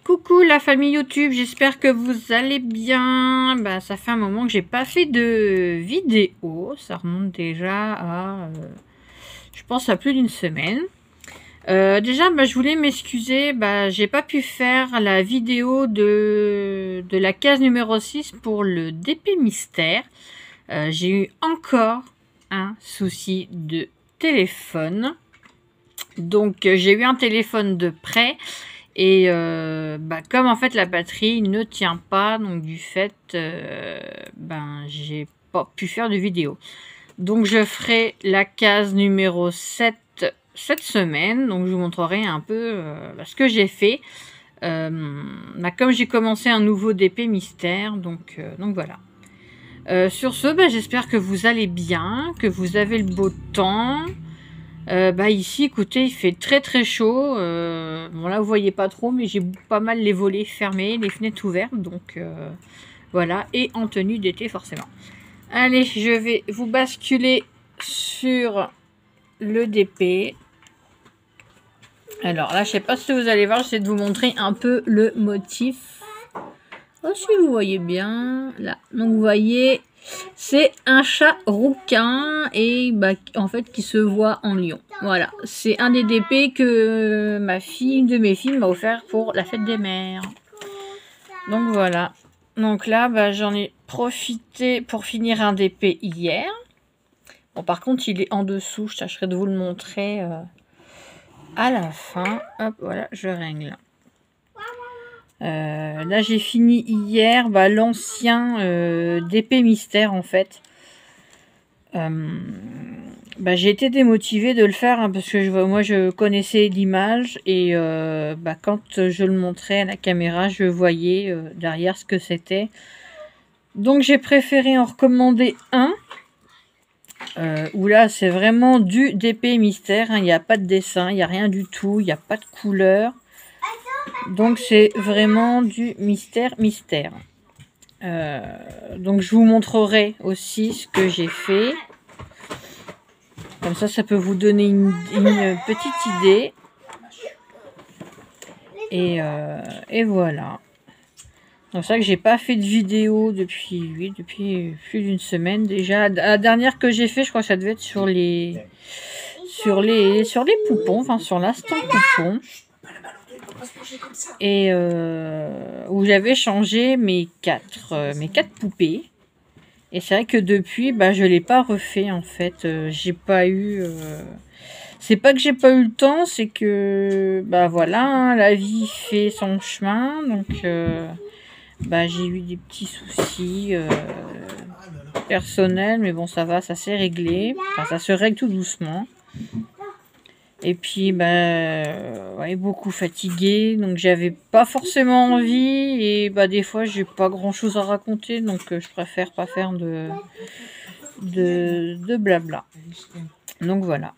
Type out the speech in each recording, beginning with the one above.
Coucou la famille YouTube, j'espère que vous allez bien. Bah, ça fait un moment que j'ai pas fait de vidéo. Ça remonte déjà à, je pense, à plus d'une semaine. Déjà, bah, je voulais m'excuser. Bah, j'ai pas pu faire la vidéo de la case numéro 6 pour le DP Mystère. J'ai eu encore un souci de téléphone. Donc, j'ai eu un téléphone de prêt. Et bah, comme en fait la batterie ne tient pas, donc du fait, ben j'ai pas pu faire de vidéo. Donc je ferai la case numéro 7 cette semaine. Donc je vous montrerai un peu ce que j'ai fait. Bah, comme j'ai commencé un nouveau DP mystère, donc voilà. Sur ce, bah, j'espère que vous allez bien, que vous avez le beau temps. Bah ici, écoutez, il fait très très chaud. Bon là, vous voyez pas trop, mais j'ai pas mal les volets fermés, les fenêtres ouvertes, donc voilà. Et en tenue d'été, forcément. Allez, je vais vous basculer sur le DP. Alors là, je sais pas si vous allez voir, j'essaie de vous montrer un peu le motif. Oh, si vous voyez bien, là. Donc vous voyez, c'est un chat rouquin et bah, en fait qui se voit en lion. Voilà, c'est un des DP que ma fille, une de mes filles m'a offert pour la fête des mères. Donc voilà. Donc là, bah, j'en ai profité pour finir un DP hier. Bon, par contre, il est en dessous. Je tâcherai de vous le montrer à la fin. Hop, voilà, je règle. Là, j'ai fini hier l'ancien DP mystère, en fait. Bah, j'ai été démotivée de le faire hein, parce que moi, je connaissais l'image et quand je le montrais à la caméra, je voyais derrière ce que c'était. Donc, j'ai préféré en recommander un où là, c'est vraiment du DP mystère. Hein, il n'y a pas de dessin, il n'y a rien du tout, il n'y a pas de couleur. Donc c'est vraiment du mystère. Donc je vous montrerai aussi ce que j'ai fait. Comme ça peut vous donner une petite idée. Et voilà. Donc c'est vrai que j'ai pas fait de vidéo depuis plus d'une semaine déjà. La dernière que j'ai fait, je crois que ça devait être sur les poupons, enfin sur l'instant poupon. Et où j'avais changé mes quatre poupées. Et c'est vrai que depuis, bah, je l'ai pas refait en fait. J'ai pas eu. C'est pas que j'ai pas eu le temps, c'est que bah voilà, hein, la vie fait son chemin. Donc bah, j'ai eu des petits soucis personnels, mais bon ça va, ça s'est réglé. Enfin, ça se règle tout doucement. Et puis, ouais, beaucoup fatiguée, donc j'avais pas forcément envie. Et bah, des fois, j'ai pas grand chose à raconter, donc je préfère pas faire de blabla. Donc voilà.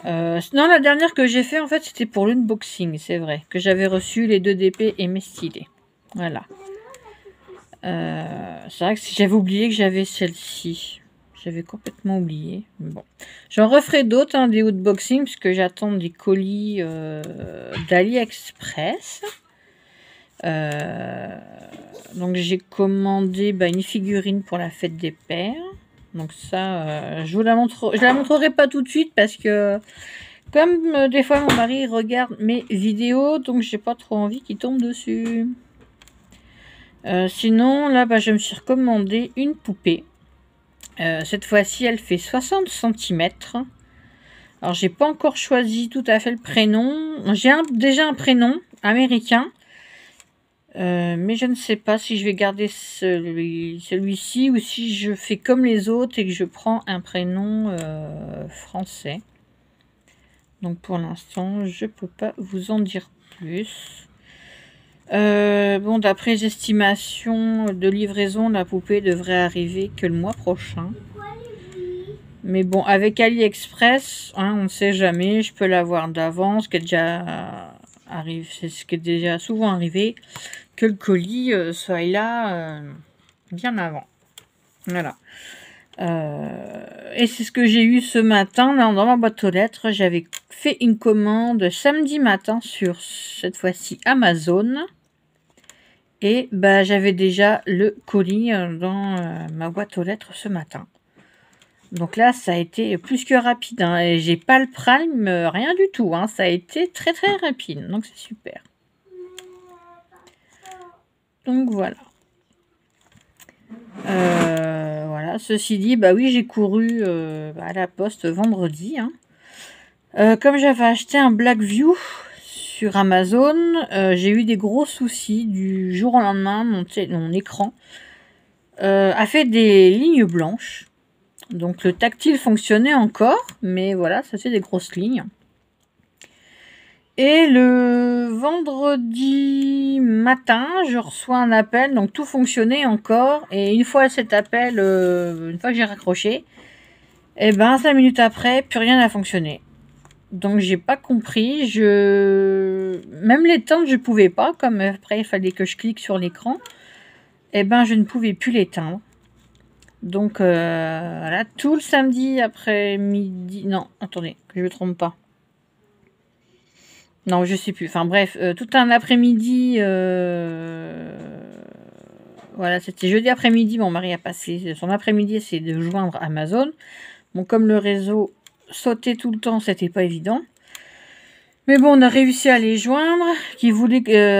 Non, la dernière que j'ai fait, en fait, c'était pour l'unboxing, c'est vrai, que j'avais reçu les 2 DP et mes stylés. Voilà. C'est vrai que j'avais oublié que j'avais celle-ci. J'avais complètement oublié. Bon, j'en referai d'autres, hein, des unboxings, puisque j'attends des colis d'AliExpress. Donc j'ai commandé une figurine pour la fête des pères. Donc ça, je la montrerai pas tout de suite parce que comme des fois mon mari regarde mes vidéos, donc j'ai pas trop envie qu'il tombe dessus. Sinon là, je me suis recommandé une poupée. Cette fois-ci, elle fait 60 cm. Alors, j'ai pas encore choisi tout à fait le prénom. J'ai déjà un prénom américain. Mais je ne sais pas si je vais garder celui-ci ou si je fais comme les autres et que je prends un prénom français. Donc, pour l'instant, je peux pas vous en dire plus. Bon, d'après les estimations de livraison, la poupée devrait arriver que le mois prochain. Mais bon, avec AliExpress, hein, on ne sait jamais, je peux l'avoir d'avance, c'est ce qui est déjà souvent arrivé, que le colis soit là bien avant. Voilà. Et c'est ce que j'ai eu ce matin dans ma boîte aux lettres. J'avais fait une commande samedi matin sur, cette fois-ci, Amazon. Et bah, j'avais déjà le colis dans ma boîte aux lettres ce matin. Donc là, ça a été plus que rapide. Hein, et j'ai pas le prime, rien du tout. Hein, ça a été très très rapide. Donc c'est super. Donc voilà. Voilà. Ceci dit, bah oui, j'ai couru à la poste vendredi. Hein. Comme j'avais acheté un Blackview sur Amazon, j'ai eu des gros soucis du jour au lendemain. Mon écran a fait des lignes blanches. Donc le tactile fonctionnait encore, mais voilà, ça fait des grosses lignes. Et le vendredi matin, je reçois un appel, donc tout fonctionnait encore. Et une fois cet appel, une fois que j'ai raccroché, et ben 5 minutes après, plus rien n'a fonctionné. Donc j'ai pas compris. Même l'éteindre, je pouvais pas, comme après il fallait que je clique sur l'écran. Et ben je ne pouvais plus l'éteindre. Donc voilà, tout le samedi après-midi. Non, attendez, que je me trompe pas. Non, je sais plus. Enfin bref, tout un après-midi. Voilà, c'était jeudi après-midi. Mon mari a passé son après-midi, c'est de joindre Amazon. Bon, comme le réseau sautait tout le temps, c'était pas évident. Mais bon, on a réussi à les joindre.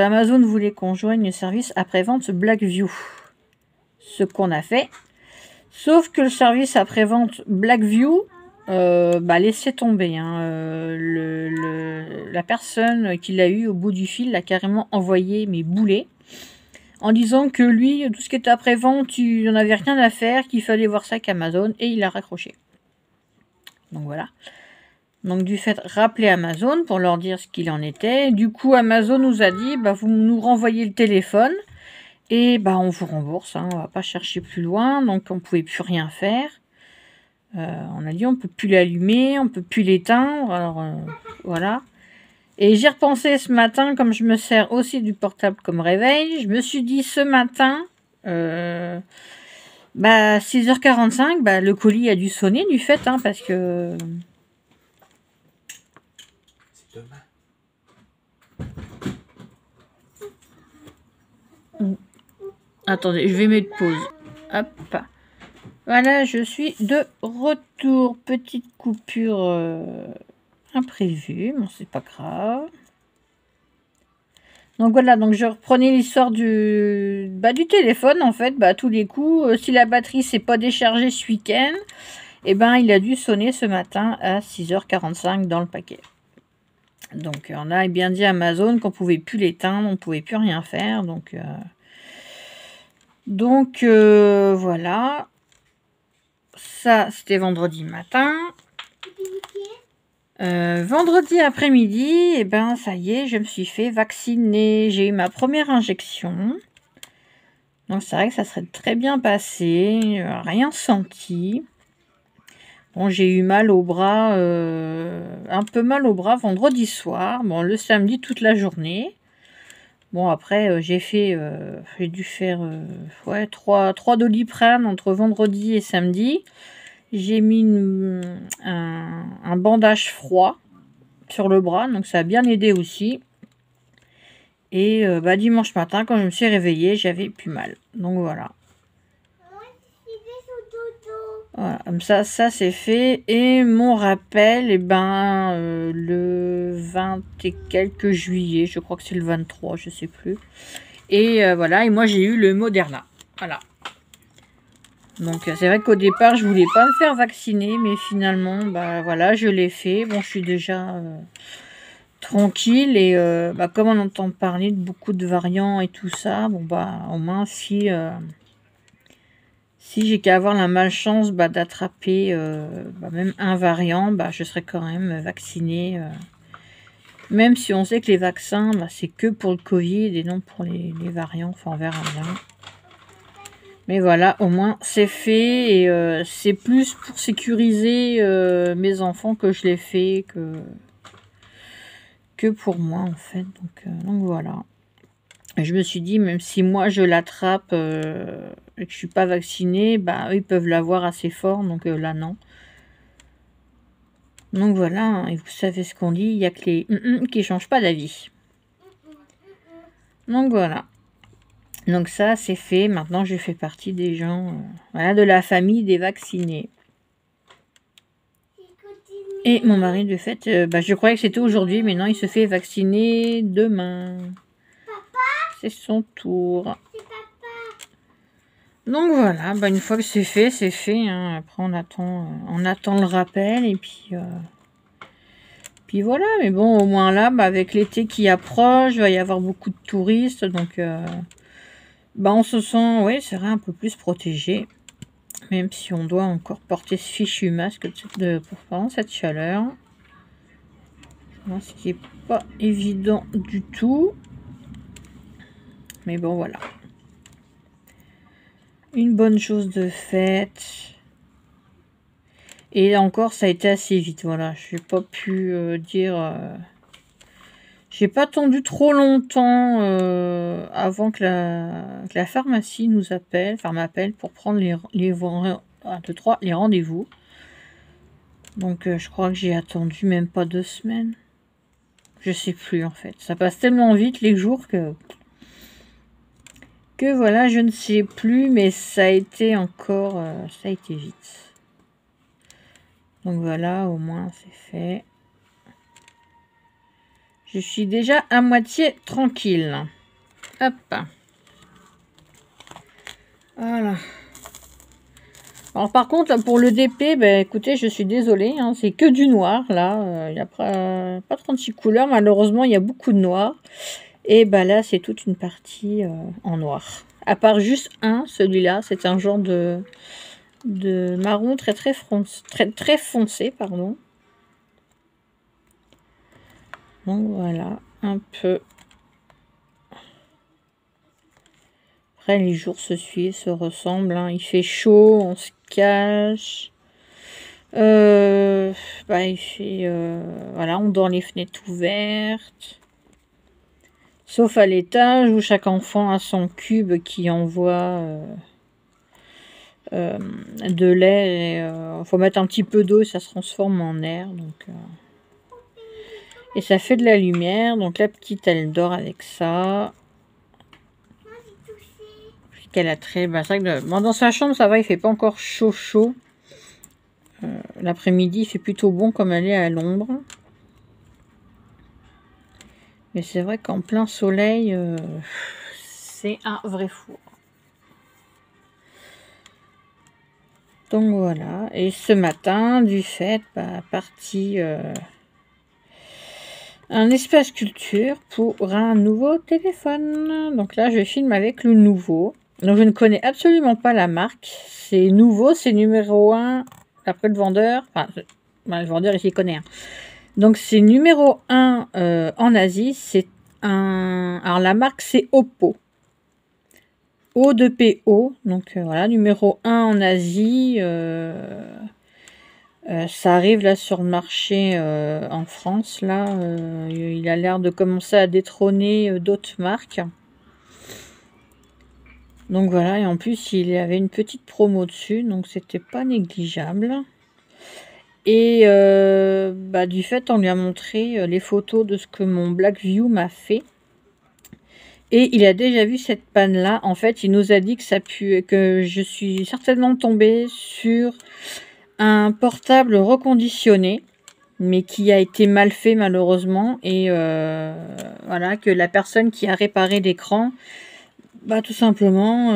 Amazon voulait qu'on joigne le service après-vente Blackview. Ce qu'on a fait. Sauf que le service après-vente Blackview laissait tomber. Hein. La personne qui l'a eu au bout du fil l'a carrément envoyé mes boulets en disant que lui, tout ce qui était après-vente, il n'en avait rien à faire, qu'il fallait voir ça qu'Amazon, et il a raccroché. Donc voilà. Donc du fait, rappeler Amazon pour leur dire ce qu'il en était. Du coup, Amazon nous a dit, vous nous renvoyez le téléphone. Et on vous rembourse, hein, on va pas chercher plus loin, donc on pouvait plus rien faire. On a dit on peut plus l'allumer, on peut plus l'éteindre, alors voilà. Et j'ai repensé ce matin, comme je me sers aussi du portable comme réveil, je me suis dit ce matin, 6h45, le colis a dû sonner du fait, hein, parce que... C'est demain. Attendez, je vais mettre pause. Hop. Voilà, je suis de retour. Petite coupure imprévue, mais c'est pas grave. Donc voilà, donc je reprenais l'histoire du téléphone en fait. À tous les coups, si la batterie s'est pas déchargée ce week-end, il a dû sonner ce matin à 6h45 dans le paquet. Donc on a bien dit à Amazon qu'on pouvait plus l'éteindre, on pouvait plus rien faire. Donc voilà. Ça, c'était vendredi matin. Vendredi après-midi, ça y est, je me suis fait vacciner. J'ai eu ma première injection. Donc, c'est vrai que ça serait très bien passé. Rien senti. Bon, j'ai eu mal au bras, un peu mal au bras vendredi soir. Bon, le samedi, toute la journée. Bon, après, j'ai dû faire 3 Doliprane entre vendredi et samedi. J'ai mis un bandage froid sur le bras, donc ça a bien aidé aussi. Et dimanche matin, quand je me suis réveillée, j'avais plus mal. Donc voilà. Voilà, comme ça c'est fait. Et mon rappel, le 20 et quelques juillet, je crois que c'est le 23, je sais plus. Et voilà, et moi j'ai eu le Moderna. Voilà. Donc c'est vrai qu'au départ, je voulais pas me faire vacciner, mais finalement, voilà, je l'ai fait. Bon, je suis déjà tranquille et comme on entend parler de beaucoup de variants et tout ça, bon au moins si j'ai qu'à avoir la malchance d'attraper même un variant, je serai quand même vaccinée. Même si on sait que les vaccins, c'est que pour le Covid et non pour les variants. Enfin, on verra bien. Mais voilà, au moins c'est fait et c'est plus pour sécuriser mes enfants que je l'ai fait que pour moi en fait. Donc voilà. Et je me suis dit, même si moi je l'attrape, et que je suis pas vaccinée, bah eux, ils peuvent l'avoir assez fort, donc là non. Donc voilà, hein, et vous savez ce qu'on dit, il y a que les qui changent pas d'avis. Donc voilà. Donc ça, c'est fait. Maintenant, je fais partie des gens, voilà, de la famille des vaccinés. Et mon mari, de fait, je croyais que c'était aujourd'hui, mais non, il se fait vacciner demain. C'est son tour. Donc voilà, une fois que c'est fait. Hein. Après, on attend le rappel et puis voilà. Mais bon, au moins là, avec l'été qui approche, il va y avoir beaucoup de touristes, donc on se sent, oui, c'est vrai, un peu plus protégé. Même si on doit encore porter ce fichu masque pendant cette chaleur. Ce qui n'est pas évident du tout. Mais bon, voilà. Une bonne chose de faite. Et là encore, ça a été assez vite. Voilà, je n'ai pas pu dire... J'ai pas attendu trop longtemps avant que la pharmacie nous appelle, m'appelle pour prendre les rendez-vous. Donc je crois que j'ai attendu même pas 2 semaines. Je sais plus en fait. Ça passe tellement vite les jours que voilà, je ne sais plus, mais ça a été encore, ça a été vite. Donc voilà, au moins c'est fait. Je suis déjà à moitié tranquille. Hop. Voilà. Alors par contre, pour le DP, écoutez, je suis désolée, hein, c'est que du noir, là. Il n'y a pas 36 couleurs, malheureusement, il y a beaucoup de noir. Et là, c'est toute une partie en noir. À part juste celui-là, c'est un genre de marron très foncé, pardon. Donc voilà, un peu. Après, les jours se suivent, se ressemblent. Hein. Il fait chaud, on se cache. Il fait... voilà, on dort les fenêtres ouvertes. Sauf à l'étage où chaque enfant a son cube qui envoie de l'air. Il faut mettre un petit peu d'eau et ça se transforme en air. Donc, et ça fait de la lumière. Donc la petite, elle dort avec ça. Qu'elle a très... dans sa chambre, ça va, il fait pas encore chaud. L'après-midi, il fait plutôt bon comme elle est à l'ombre. Mais c'est vrai qu'en plein soleil, c'est un vrai four. Donc voilà. Et ce matin, du fait, parti un espace culture pour un nouveau téléphone. Donc là, je filme avec le nouveau. Donc je ne connais absolument pas la marque. C'est nouveau, c'est numéro 1 après le vendeur. Le vendeur, il s'y connaît. Hein. Donc c'est numéro 1 en Asie. C'est alors la marque, c'est Oppo. O2PO. Donc voilà, numéro 1 en Asie. Ça arrive là sur le marché en France. Là, il a l'air de commencer à détrôner d'autres marques. Donc voilà, et en plus il y avait une petite promo dessus, donc c'était pas négligeable. Et du fait, on lui a montré les photos de ce que mon Blackview m'a fait. Et il a déjà vu cette panne là. En fait, il nous a dit que je suis certainement tombée sur un portable reconditionné, mais qui a été mal fait malheureusement. Et voilà, que la personne qui a réparé l'écran, tout simplement,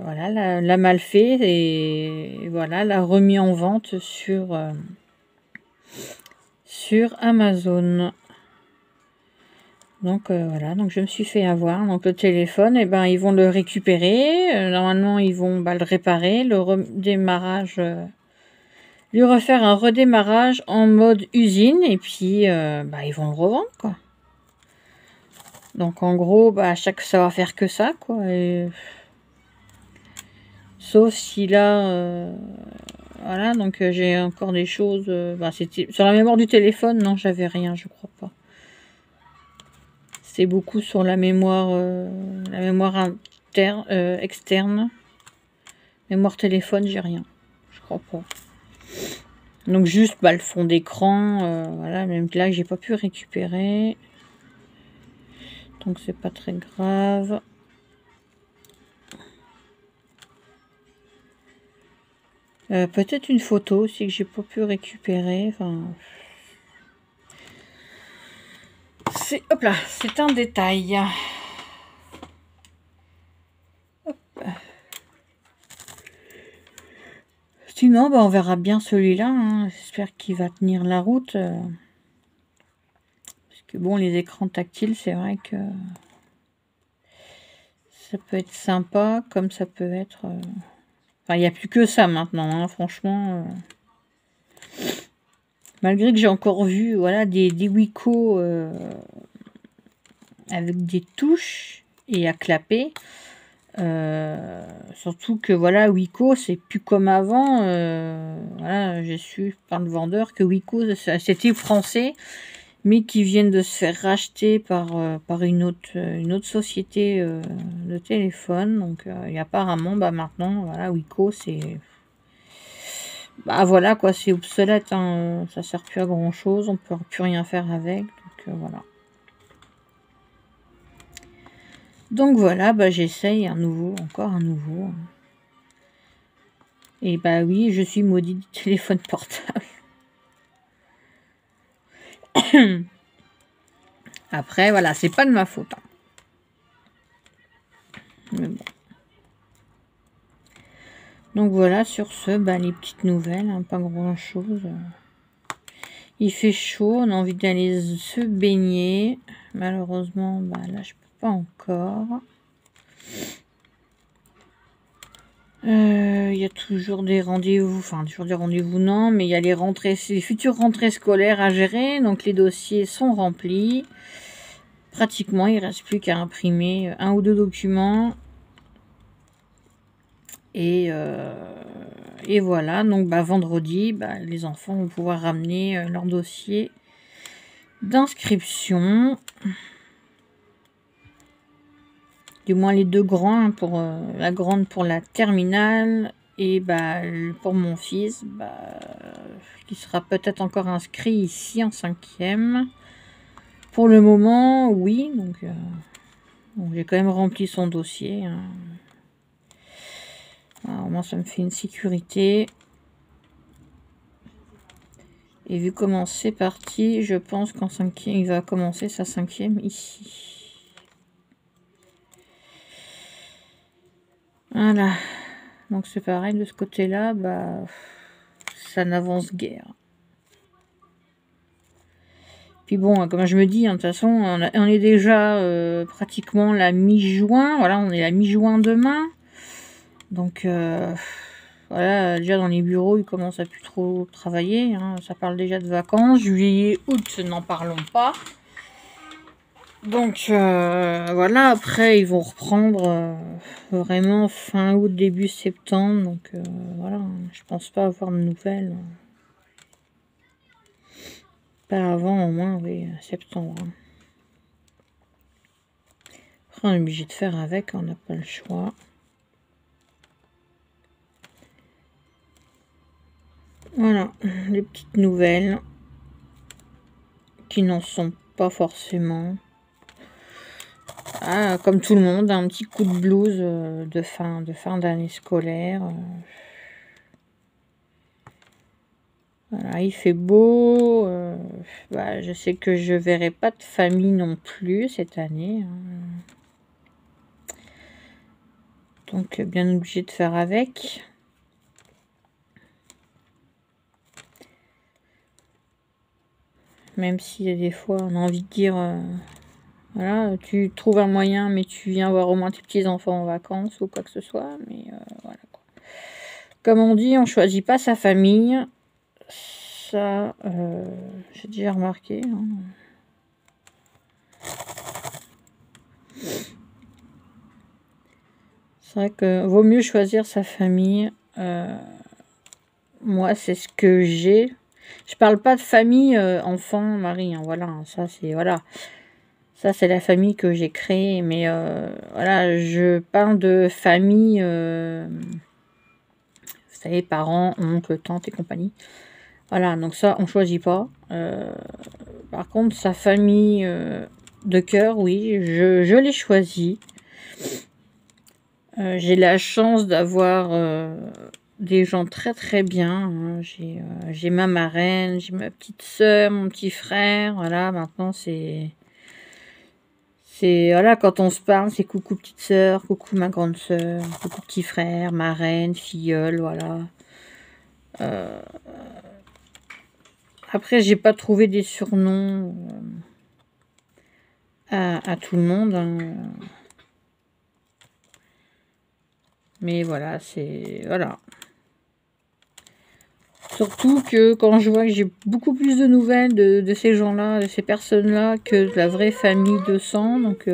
voilà, l'a mal fait et voilà, l'a remis en vente sur Amazon. Donc voilà, donc je me suis fait avoir. Donc le téléphone, ils vont le récupérer. Normalement, ils vont le réparer, le redémarrage, lui refaire un redémarrage en mode usine et puis ils vont le revendre quoi. Donc en gros, ça va faire que ça quoi. Et... sauf si là, voilà, donc j'ai encore des choses. C'était sur la mémoire du téléphone, non, j'avais rien, je crois pas. C'est beaucoup sur la mémoire interne, externe. Mémoire téléphone, j'ai rien. Je crois pas. Donc juste le fond d'écran, voilà, même là j'ai pas pu récupérer. Donc c'est pas très grave. Peut-être une photo aussi que j'ai pas pu récupérer. Enfin, c'est hop là, c'est un détail. Hop. Sinon, on verra bien celui-là. Hein. J'espère qu'il va tenir la route. Parce que bon, les écrans tactiles, c'est vrai que ça peut être sympa, comme ça peut être. Enfin, il n'y a plus que ça maintenant, hein, franchement. Malgré que j'ai encore vu, voilà, des Wiko avec des touches et à clapper. Surtout que voilà, Wiko c'est plus comme avant. Voilà, j'ai su par le vendeur que Wiko c'était français, mais qui viennent de se faire racheter par une autre société de téléphone. Donc et apparemment maintenant voilà, Wiko c'est voilà quoi, c'est obsolète, hein, ça sert plus à grand chose, on peut plus rien faire avec. Donc voilà. Donc voilà, j'essaye encore un nouveau. Et oui, je suis maudit du téléphone portable. Après, voilà, c'est pas de ma faute. Hein. Mais bon. Donc voilà, sur ce, les petites nouvelles, hein, pas grand chose. Il fait chaud, on a envie d'aller se baigner. Malheureusement, là, je peux pas encore. Il y a toujours des rendez-vous, enfin toujours des rendez-vous non, mais il y a les futures rentrées scolaires à gérer, donc les dossiers sont remplis. Pratiquement, il ne reste plus qu'à imprimer un ou deux documents. Et voilà, donc vendredi, les enfants vont pouvoir ramener leur dossier d'inscription. Du moins les deux grands, pour la grande pour la terminale et pour mon fils, qui sera peut-être encore inscrit ici en 5e. Pour le moment, oui, donc j'ai quand même rempli son dossier. Hein. Alors, moi, ça me fait une sécurité. Et vu comment c'est parti, je pense qu'en 5e, il va commencer sa 5e ici. Voilà. Donc c'est pareil, de ce côté-là, ça n'avance guère. Puis bon, comme je me dis, de toute façon, on est déjà pratiquement la mi-juin. Voilà, on est la mi-juin demain. Donc voilà, déjà dans les bureaux, ils commencent à plus trop travailler. Hein. Ça parle déjà de vacances. Juillet, août, n'en parlons pas. Donc voilà, après ils vont reprendre vraiment fin août, début septembre. Donc voilà, je pense pas avoir de nouvelles. Pas avant au moins, oui, septembre. Hein. Après on est obligé de faire avec, on n'a pas le choix. Voilà, les petites nouvelles qui n'en sont pas forcément. Ah, comme tout le monde, un petit coup de blues de fin d'année scolaire. Voilà, il fait beau. Je sais que je verrai pas de famille non plus cette année. Hein. Donc, bien obligé de faire avec. Même si des fois, on a envie de dire... voilà, tu trouves un moyen, mais tu viens voir au moins tes petits-enfants en vacances ou quoi que ce soit. Mais voilà. Quoi. Comme on dit, on choisit pas sa famille. Ça, j'ai déjà remarqué. Hein. C'est vrai que vaut mieux choisir sa famille. Moi, c'est ce que j'ai. Je parle pas de famille, enfant, mari. Hein, voilà, ça c'est voilà. Ça c'est la famille que j'ai créée. Mais voilà, je parle de famille savez, parents, oncles, tantes et compagnie. Voilà, donc ça, on choisit pas. Par contre, sa famille de cœur, oui, je l'ai choisi. J'ai la chance d'avoir des gens très très bien. Hein. J'ai ma marraine, j'ai ma petite soeur, mon petit frère. Voilà, maintenant voilà, quand on se parle, c'est coucou petite sœur, coucou ma grande sœur, coucou petit frère, marraine, filleule, voilà. Après, j'ai pas trouvé des surnoms à tout le monde. Hein. Mais voilà, voilà. Surtout que quand je vois que j'ai beaucoup plus de nouvelles de ces gens-là, de ces personnes-là, que de la vraie famille de sang. Donc,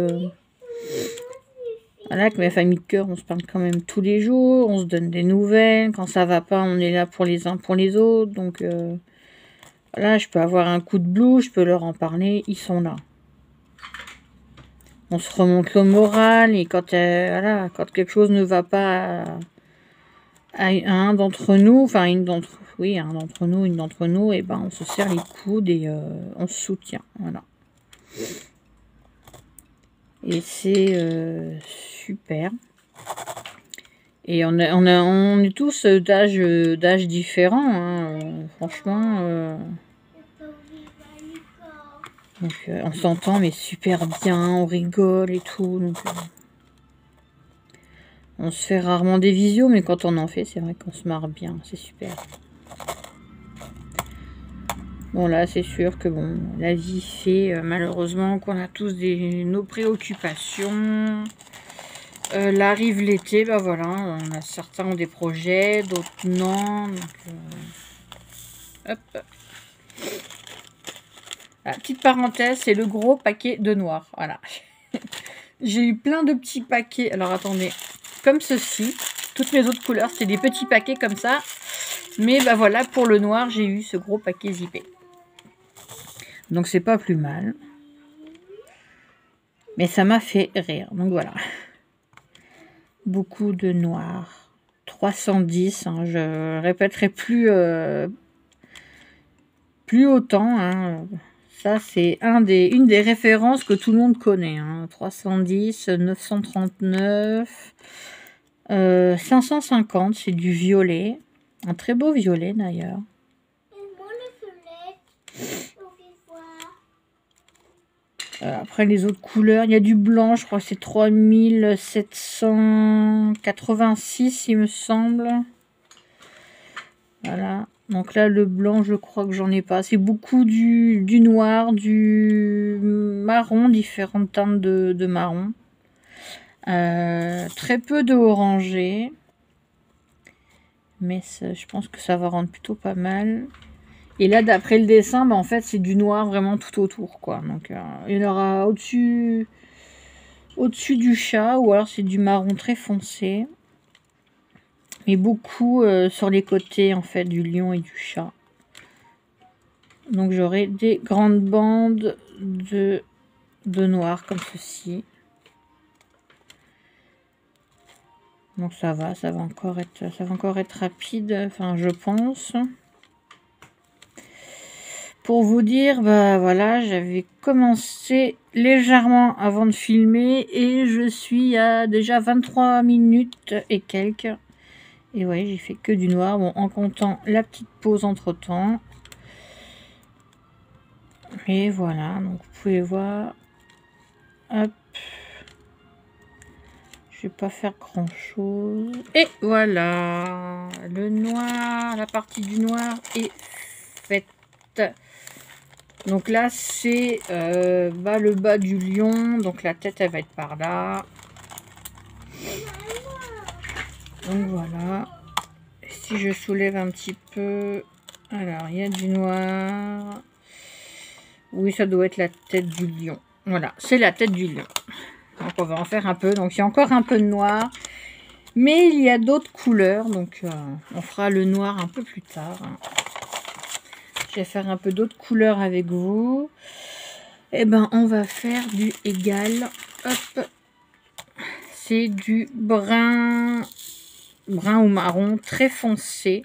voilà, que ma famille de cœur, on se parle quand même tous les jours, on se donne des nouvelles. Quand ça va pas, on est là pour les uns pour les autres. Donc, voilà, je peux avoir un coup de blues, je peux leur en parler, ils sont là. On se remonte le moral et quand, voilà, quand quelque chose ne va pas à un d'entre nous, enfin un d'entre nous, une d'entre nous, et ben on se serre les coudes et on se soutient, voilà. Et c'est super. Et on est tous d'âge différents, hein, franchement. Donc on s'entend mais super bien, on rigole et tout. Donc, on se fait rarement des visios, mais quand on en fait, c'est vrai qu'on se marre bien, c'est super. Bon là, c'est sûr que bon, la vie fait malheureusement qu'on a tous nos préoccupations. Là arrive l'été, bah voilà, on a certains ont des projets, d'autres non. Donc, hop. La petite parenthèse, c'est le gros paquet de noir. Voilà. J'ai eu plein de petits paquets. Alors attendez, comme ceci. Toutes mes autres couleurs, c'est des petits paquets comme ça. Mais bah voilà, pour le noir, j'ai eu ce gros paquet zippé. Donc c'est pas plus mal. Mais ça m'a fait rire. Donc voilà. Beaucoup de noir. 310. Hein, je répéterai plus autant. Hein. Ça, c'est une des références que tout le monde connaît. Hein. 310, 939, 550, c'est du violet. Un très beau violet d'ailleurs. Après les autres couleurs, il y a du blanc, je crois que c'est 3786 il me semble. Voilà, donc là le blanc je crois que j'en ai pas. C'est beaucoup du noir, du marron, différentes teintes de marron. Très peu de orangé. Mais je pense que ça va rendre plutôt pas mal. Et là, d'après le dessin, bah, en fait, c'est du noir vraiment tout autour, quoi. Donc, il y en aura au-dessus du chat, ou alors c'est du marron très foncé. Mais beaucoup sur les côtés, en fait, du lion et du chat. Donc, j'aurai des grandes bandes de noir comme ceci. Donc, ça va encore être rapide, enfin, je pense. Pour vous dire, bah voilà, j'avais commencé légèrement avant de filmer et je suis à déjà 23 minutes et quelques. Et ouais, j'ai fait que du noir, bon, en comptant la petite pause entre temps. Et voilà, donc vous pouvez voir. Hop. Je vais pas faire grand chose. Et voilà, le noir, la partie du noir est faite. Donc là, c'est le bas du lion. Donc la tête, elle va être par là. Donc voilà. Et si je soulève un petit peu... Alors, il y a du noir. Oui, ça doit être la tête du lion. Voilà, c'est la tête du lion. Donc on va en faire un peu. Donc il y a encore un peu de noir. Mais il y a d'autres couleurs. Donc on fera le noir un peu plus tard. Je vais faire un peu d'autres couleurs avec vous. Et ben on va faire du égal. Hop. C'est du brun brun ou marron, très foncé.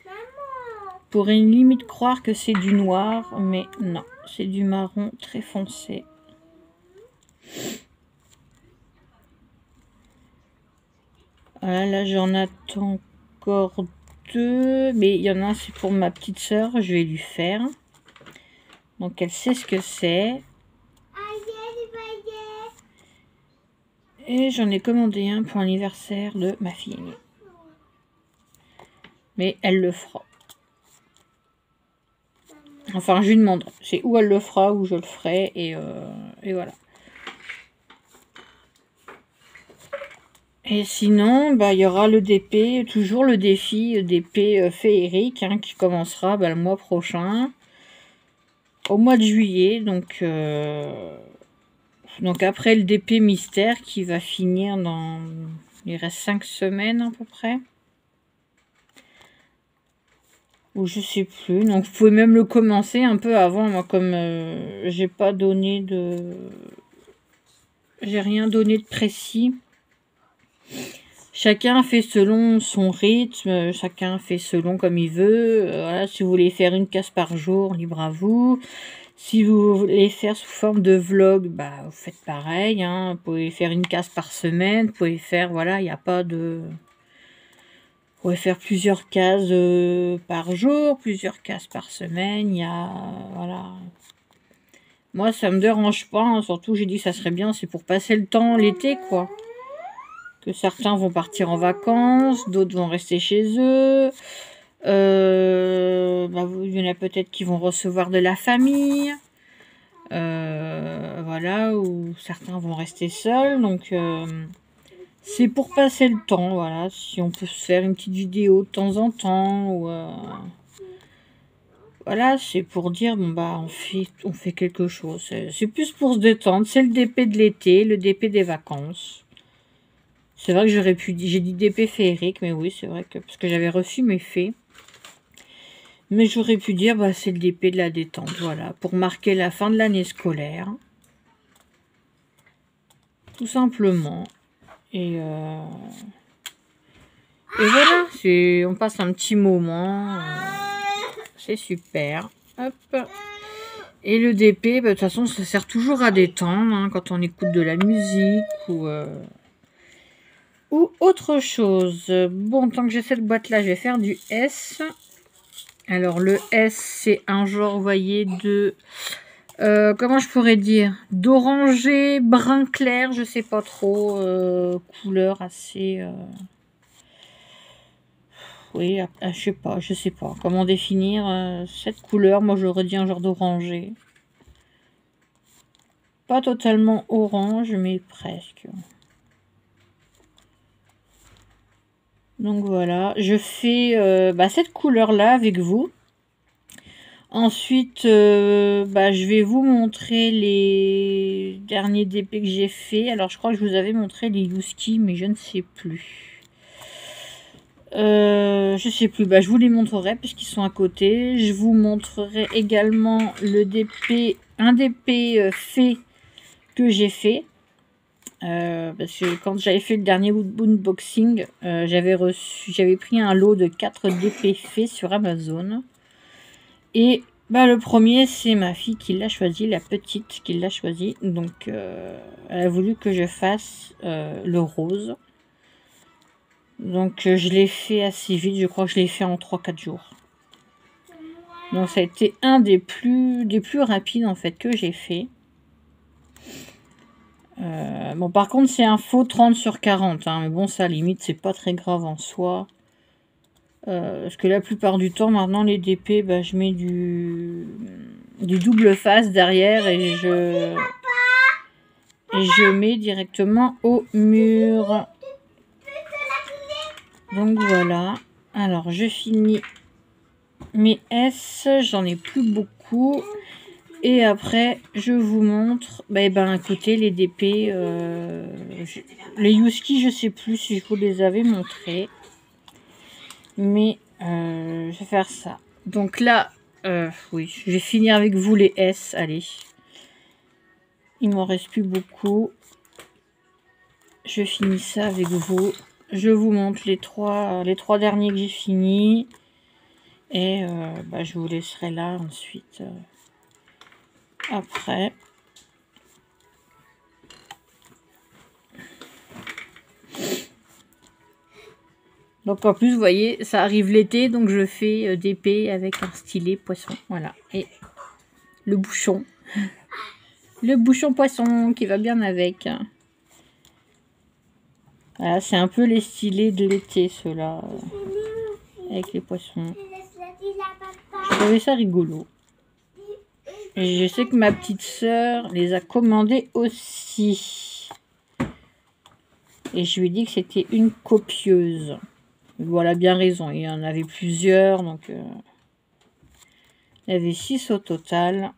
On pourrait limite croire que c'est du noir, mais non, c'est du marron très foncé. Voilà, là j'en attends encore 2, mais il y en a un c'est pour ma petite sœur, je vais lui faire. Donc elle sait ce que c'est. Et j'en ai commandé un pour l'anniversaire de ma fille aînée. Mais elle le fera. Enfin, je lui demanderai. C'est où elle le fera, ou je le ferai, et voilà. Et sinon, bah, il y aura le DP, toujours le défi DP féerique, hein, qui commencera le mois prochain, au mois de juillet. Donc après le DP mystère qui va finir dans... Il reste 5 semaines à peu près. Ou je sais plus. Donc vous pouvez même le commencer un peu avant. Moi, comme j'ai pas donné de... J'ai rien donné de précis. Chacun fait selon son rythme, chacun fait selon comme il veut. Voilà, si vous voulez faire une case par jour, libre à vous. Si vous voulez faire sous forme de vlog, bah vous faites pareil. Hein. Vous pouvez faire une case par semaine. Vous pouvez faire, voilà, il n'y a pas de... Vous pouvez faire plusieurs cases par jour, plusieurs cases par semaine. Il y a... voilà. Moi, ça me dérange pas. Hein. Surtout, j'ai dit que ça serait bien. C'est pour passer le temps l'été, quoi. Que certains vont partir en vacances, d'autres vont rester chez eux. Il y en a peut-être qui vont recevoir de la famille. Voilà, ou certains vont rester seuls. Donc, c'est pour passer le temps. Voilà, si on peut se faire une petite vidéo de temps en temps. Ou, voilà, c'est pour dire, bon, bah, on fait quelque chose. C'est plus pour se détendre. C'est le DP de l'été, le DP des vacances. C'est vrai que j'aurais pu dire, j'ai dit DP féerique, mais oui, c'est vrai que, parce que j'avais reçu mes fées. Mais j'aurais pu dire, bah, c'est le DP de la détente, voilà, pour marquer la fin de l'année scolaire. Tout simplement. Et voilà, on passe un petit moment. C'est super. Hop. Et le DP, bah, de toute façon, ça sert toujours à détendre, hein, quand on écoute de la musique ou autre chose. Bon, tant que j'ai cette boîte là, je vais faire du S. Alors le S, c'est un genre, vous voyez, de comment je pourrais dire, d'orangé brun clair, je sais pas trop, couleur assez oui, je sais pas comment définir cette couleur. Moi j'aurais dit un genre d'orangé, pas totalement orange mais presque. Donc voilà, je fais cette couleur-là avec vous. Ensuite, je vais vous montrer les derniers DP que j'ai fait. Alors, je crois que je vous avais montré les Yuski, mais je ne sais plus. Je sais plus, je vous les montrerai puisqu'ils sont à côté. Je vous montrerai également le DP, un DP fait que j'ai fait. Parce que quand j'avais fait le dernier unboxing, j'avais pris un lot de 4 DP faits sur Amazon. Et le premier, c'est ma fille qui l'a choisi, la petite qui l'a choisi. Donc, elle a voulu que je fasse le rose. Donc, je l'ai fait assez vite. Je crois que je l'ai fait en 3-4 jours. Donc, ça a été un des plus rapides, en fait, que j'ai fait. Bon, par contre, c'est un faux 30/40. Hein, mais bon, ça, limite, c'est pas très grave en soi. Parce que la plupart du temps, maintenant, les DP, je mets du double face derrière et je mets directement au mur. Donc, voilà. Alors, je finis mes S. J'en ai plus beaucoup. Et après, je vous montre, écoutez, les DP, les Yuski, je sais plus si je vous les avais montrés. Mais je vais faire ça. Donc là, oui, je vais finir avec vous les S. Allez. Il m'en reste plus beaucoup. Je finis ça avec vous. je vous montre les trois derniers que j'ai finis. Et je vous laisserai là ensuite après. Donc en plus, vous voyez, ça arrive l'été, donc je fais d'épée avec un stylet poisson. Voilà. Et le bouchon. Le bouchon poisson qui va bien avec. Voilà, c'est un peu les stylés de l'été, ceux-là. Avec les poissons. Je trouvais ça rigolo. Et je sais que ma petite sœur les a commandés aussi. Et je lui ai dit que c'était une copieuse. Voilà, bien raison. Il y en avait plusieurs, donc il y avait 6 au total.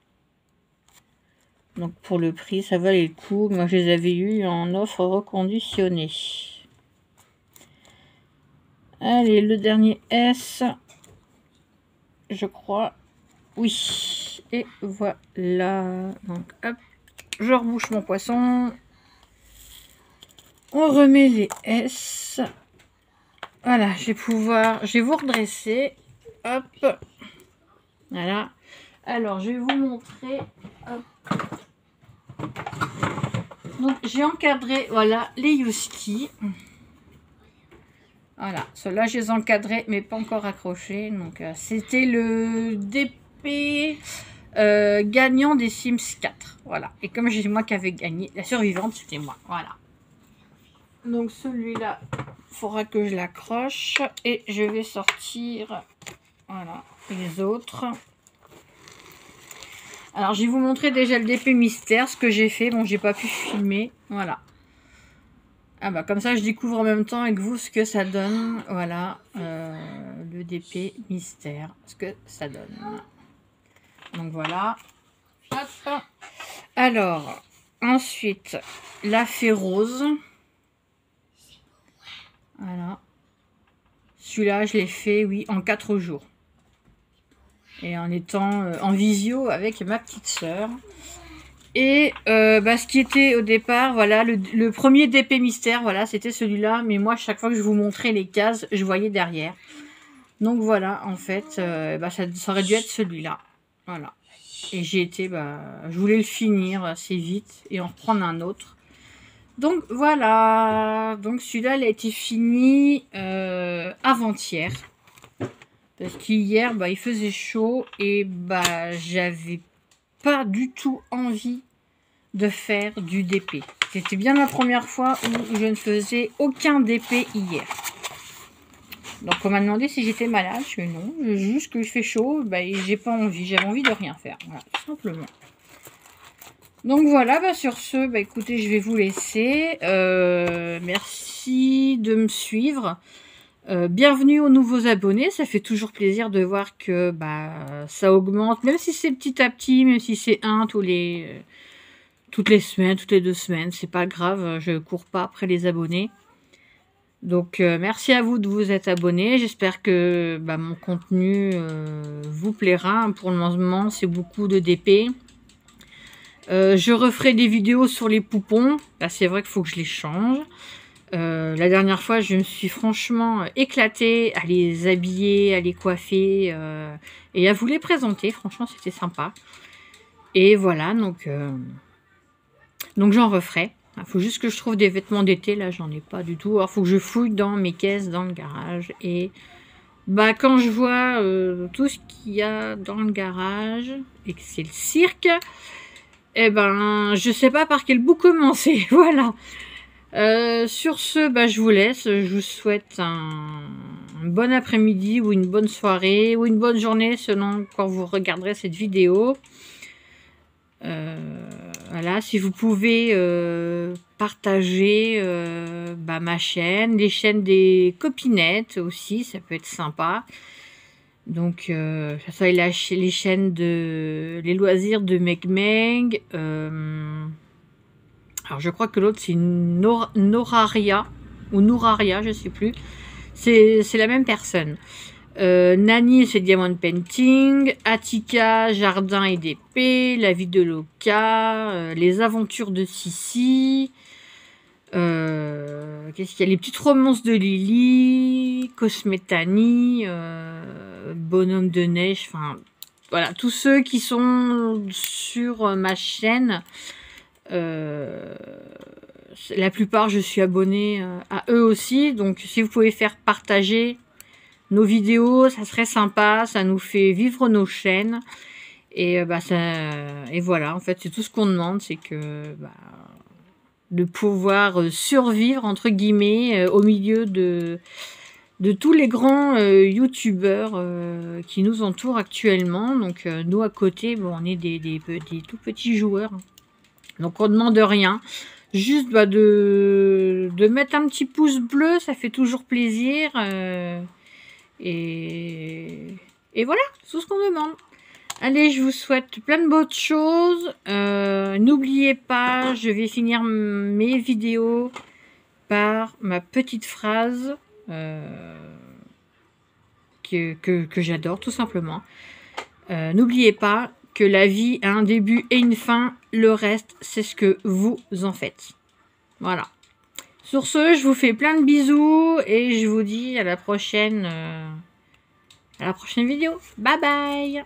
Donc pour le prix, ça valait le coup. Moi, je les avais eus en offre reconditionnée. Allez, le dernier S, je crois. Oui. Et voilà. Donc hop, je rebouche mon poisson. On remet les S. Voilà, je vais vous redresser. Hop. Voilà. Alors, je vais vous montrer. Hop. Donc, j'ai encadré, voilà, les Yuski. Voilà, ceux-là, je les ai encadrés, mais pas encore accrochés. Donc, c'était le DP gagnant des Sims 4. Voilà. Et comme j'ai moi qui avais gagné, la survivante, c'était moi. Voilà. Donc, celui-là, il faudra que je l'accroche. Et je vais sortir, voilà, les autres. Alors, je vais vous montrer déjà le DP mystère, ce que j'ai fait. Bon, j'ai pas pu filmer. Voilà. Ah bah, comme ça, je découvre en même temps avec vous ce que ça donne. Voilà. Le DP mystère, ce que ça donne. Donc, voilà. Hop. Alors, ensuite, la fée rose. Voilà. Celui-là, je l'ai fait, oui, en 4 jours. Et en étant en visio avec ma petite sœur. Et ce qui était au départ, voilà, le premier DP mystère, voilà, c'était celui-là. Mais moi, chaque fois que je vous montrais les cases, je voyais derrière. Donc voilà, en fait, ça aurait dû être celui-là. Voilà. Et j'ai été, je voulais le finir assez vite et en reprendre un autre. Donc voilà. Donc celui-là, il a été fini avant-hier. Parce qu'hier, il faisait chaud et j'avais pas du tout envie de faire du DP. C'était bien la première fois où je ne faisais aucun DP hier. Donc on m'a demandé si j'étais malade. Je dis non, juste que je fais chaud, j'ai pas envie. J'avais envie de rien faire. Voilà, tout simplement. Donc voilà, sur ce, écoutez, je vais vous laisser. Merci de me suivre. Bienvenue aux nouveaux abonnés, ça fait toujours plaisir de voir que ça augmente, même si c'est petit à petit, même si c'est toutes les semaines, toutes les 2 semaines, c'est pas grave, je cours pas après les abonnés. Donc merci à vous de vous être abonnés, j'espère que mon contenu vous plaira. Pour le moment, c'est beaucoup de DP. Je referai des vidéos sur les poupons, là c'est vrai qu'il faut que je les change. La dernière fois, je me suis franchement éclatée à les habiller, à les coiffer et à vous les présenter. Franchement, c'était sympa. Et voilà, donc j'en referai. Il faut juste que je trouve des vêtements d'été. Là, j'en ai pas du tout. Alors, il faut que je fouille dans mes caisses, dans le garage. Et quand je vois tout ce qu'il y a dans le garage et que c'est le cirque, je sais pas par quel bout commencer. Voilà. Sur ce, je vous laisse. Je vous souhaite un bon après-midi ou une bonne soirée ou une bonne journée selon quand vous regarderez cette vidéo. Voilà, si vous pouvez partager ma chaîne, les chaînes des copinettes aussi, ça peut être sympa. Donc, ça les chaînes les loisirs de Meg Meg. Alors, je crois que l'autre, c'est Noraria, ou Nouraria, je ne sais plus. C'est la même personne. Nani, c'est Diamond Painting. Attica, Jardin et d'épée. La vie de Loka. Les aventures de Sissi. Qu'est-ce qu'est-ce qu'il y a? Les petites romances de Lily, Cosmetani, Bonhomme de neige, enfin voilà, tous ceux qui sont sur ma chaîne, la plupart je suis abonnée à eux aussi, donc si vous pouvez faire partager nos vidéos, ça serait sympa, ça nous fait vivre nos chaînes, et et voilà, en fait c'est tout ce qu'on demande, c'est que de pouvoir survivre entre guillemets au milieu de tous les grands youtubeurs qui nous entourent actuellement. Donc nous à côté, bon, on est des tout petits joueurs, donc on demande rien, juste de mettre un petit pouce bleu, ça fait toujours plaisir, et voilà, c'est tout ce qu'on demande. Allez, je vous souhaite plein de bonnes choses. N'oubliez pas, je vais finir mes vidéos par ma petite phrase que j'adore tout simplement. N'oubliez pas que la vie a un début et une fin. Le reste, c'est ce que vous en faites. Voilà. Sur ce, je vous fais plein de bisous et je vous dis à la prochaine vidéo. Bye bye!